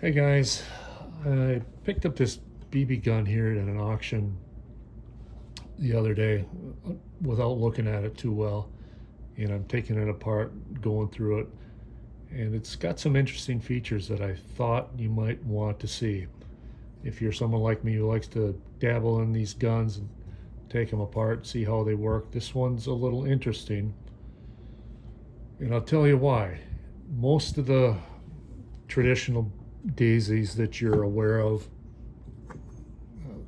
Hey guys, I picked up this BB gun here at an auction the other day without looking at it too well, and I'm taking it apart, going through it, and it's got some interesting features that I thought you might want to see. If you're someone like me who likes to dabble in these guns and take them apart, see how they work, this one's a little interesting, and I'll tell you why. Most of the traditional daisies that you're aware of,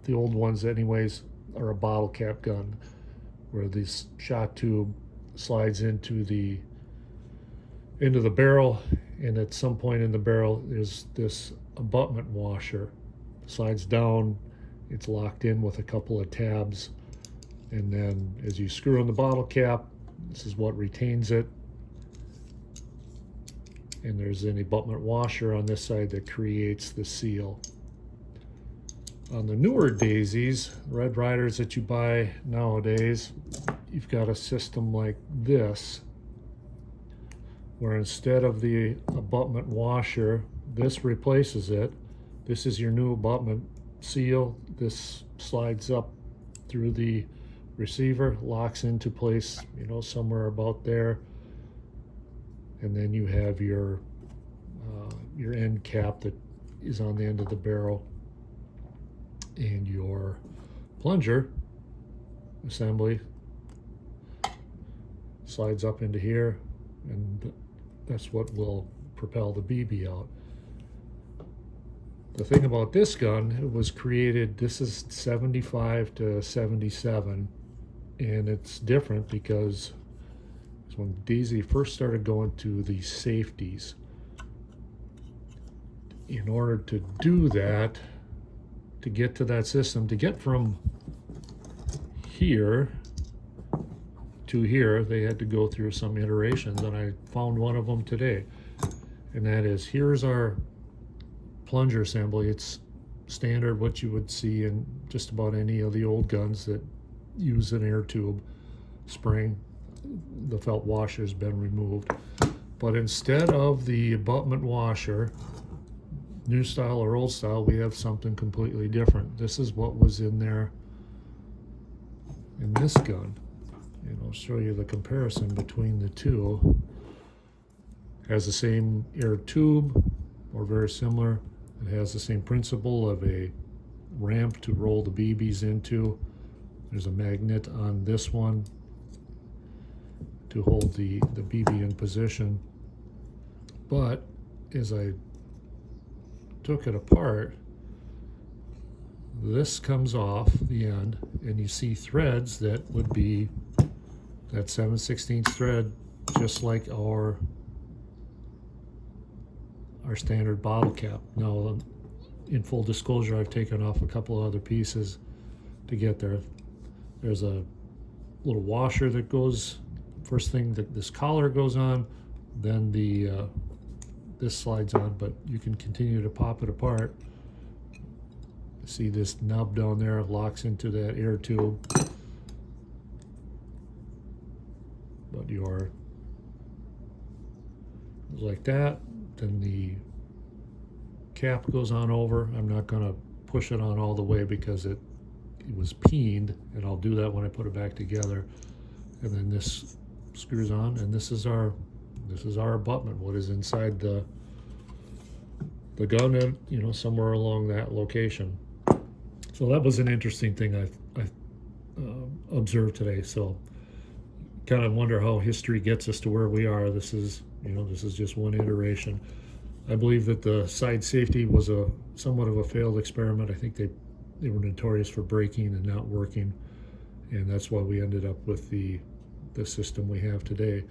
the old ones anyways, are a bottle cap gun where this shot tube slides into the barrel, and at some point in the barrel there's this abutment washer, slides down, it's locked in with a couple of tabs, and then as you screw in the bottle cap, this is what retains it, and there's an abutment washer on this side that creates the seal. On the newer daisies, Red Riders that you buy nowadays, you've got a system like this, where instead of the abutment washer, this replaces it. This is your new abutment seal. This slides up through the receiver, locks into place, somewhere about there. And then you have your end cap that is on the end of the barrel, and your plunger assembly slides up into here, and that's what will propel the BB out. The thing about this gun, it was created, this is 75 to 77, and it's different because when Daisy first started going to the safeties, in order to do that, to get to that system, to get from here to here, they had to go through some iterations, and I found one of them today. And that is, here's our plunger assembly. It's standard, what you would see in just about any of the old guns that use an air tube spring. The felt washer's been removed. But instead of the abutment washer, new style or old style, we have something completely different. This is what was in there in this gun. And I'll show you the comparison between the two. Has the same air tube, or very similar. It has the same principle of a ramp to roll the BBs into. There's a magnet on this one to hold the BB in position. But as I took it apart, this comes off the end, and you see threads that would be that 7/16 thread, just like our standard bottle cap. Now, in full disclosure, I've taken off a couple of other pieces to get there. There's a little washer that goes, first thing that this collar goes on, then this slides on, but you can continue to pop it apart. See this nub down there locks into that air tube. But like that, then the cap goes on over. I'm not going to push it on all the way because it was peened, and I'll do that when I put it back together. And then this screws on, and this is our abutment, what is inside the gun, somewhere along that location. So that was an interesting thing I observed today. So kind of wonder how history gets us to where we are. This is just one iteration. I believe that the side safety was somewhat of a failed experiment. I think they were notorious for breaking and not working, and that's why we ended up with the system we have today.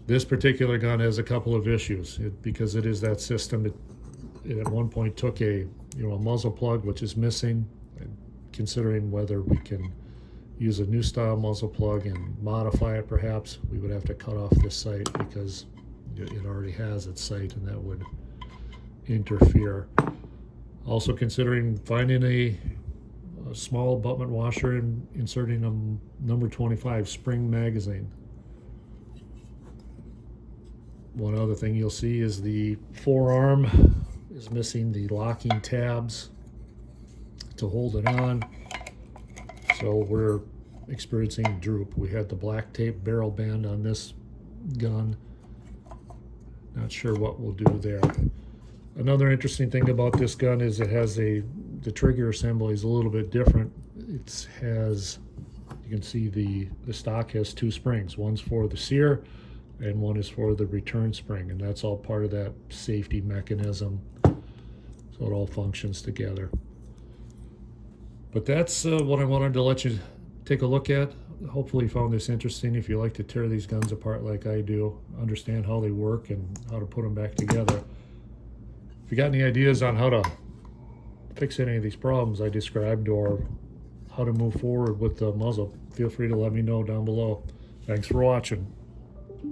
This particular gun has a couple of issues because it is that system. It at one point took a muzzle plug, which is missing. And considering whether we can use a new style muzzle plug and modify it, perhaps we would have to cut off this sight because it already has its sight, and that would interfere. Also considering finding a small abutment washer and inserting a number 25 spring magazine. One other thing you'll see is the forearm is missing the locking tabs to hold it on. So we're experiencing droop. We had the black tape barrel band on this gun. Not sure what we'll do there. Another interesting thing about this gun is it has the trigger assembly is a little bit different. It has, you can see the stock has two springs. One's for the sear and one is for the return spring, and that's all part of that safety mechanism. So it all functions together. But that's what I wanted to let you take a look at. Hopefully you found this interesting. If you like to tear these guns apart like I do, understand how they work and how to put them back together. If you got any ideas on how to fix any of these problems I described or how to move forward with the muzzle, feel free to let me know down below. Thanks for watching.